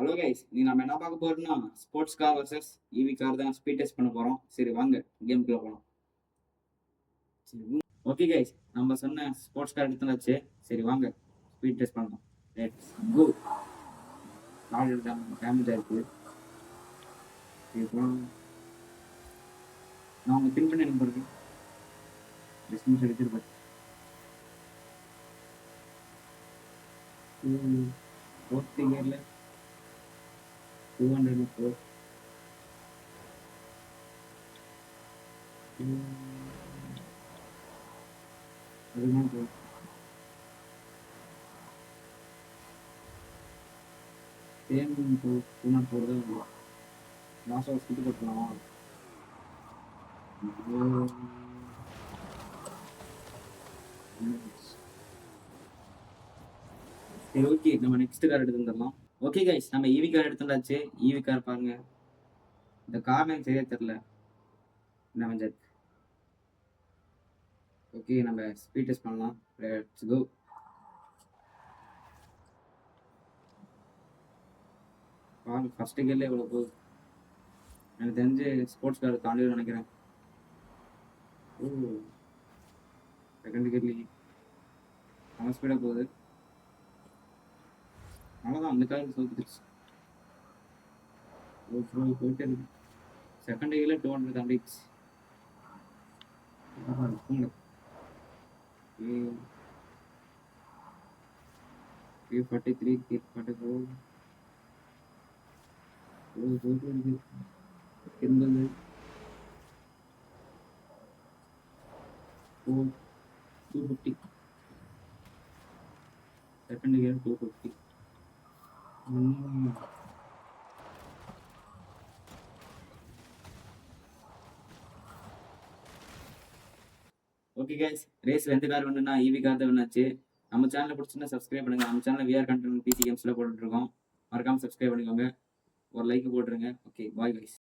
Hello guys, நீ நம்ம என்ன பார்க்க போறோம்னா sports car versus EV car தான் ஸ்பீட் டெஸ்ட் பண்ண போறோம். சரி வாங்க கேம்குள்ள போகலாம். ஓகே கைஸ், நம்ம சொன்ன ஸ்போர்ட்ஸ் கார் எடுத்துனாச்சு. சரி வாங்க ஸ்பீட் டெஸ்ட் பண்ணலாம். Let's go. கால் எடுத்தாங்க டேமேஜ் ஆயிருக்கு. இப்போ நான் உங்க பின் பண்ணி அனுப்பிடுறேன். டிஸ்மிஸ் எடுத்துருப்பேன். ஃபோர்த் கியர்ல 204. அதுதான் போ சேம் 204 தான் இருக்கும். லாஸ்ட் ஹவர் ஸ்கிட் போட்டுக்கலாமா? சரி ஓகே, நம்ம நெக்ஸ்ட் கார் எடுத்து வந்துடலாம். ஓகே கைஸ், நம்ம ஈவி கார் எடுத்துட்டாச்சு. ஈவி கார் பாருங்க. இந்த கார் நேம் சரியா தெரியல. நம்ம ஓகே, நம்ம ஸ்பீட் டெஸ்ட் பண்ணலாம். Let's go. பாருங்க ஃபர்ஸ்ட் கியர்ல எவ்வளோ போகுது. எனக்கு தெரிஞ்சு ஸ்போர்ட்ஸ் கார் தாண்டி நினைக்கிறேன். ஓ, செகண்ட் கியர்லேயே அவன் ஸ்பீடாக போகுது. அவ்வளோதான், அந்த காருக்கு சொல்லிடுச்சு. போயிட்டே இருக்கு. செகண்ட் கியர்ல 200 தாண்டிடுச்சு. 43 44 இருந்தது. 250 செகண்ட் கியர் 250. ஓகே கைஸ், ரேஸ்ல எந்த கார் வேணும்னா ஈவி கார் தான் வேணாச்சு. நம்ம சேனலை பிடிச்சிருந்தா சப்ஸ்கிரைப் பண்ணுங்க. நம்ம சேனல் விஆர் கண்டென்ட் பிசி கேம்ஸ்ல போட்டுட்டு இருக்கோம். மறக்காம சப்ஸ்கிரைப் பண்ணிக்கோங்க. ஒரு லைக் போட்டுருங்க. Okay, bye guys.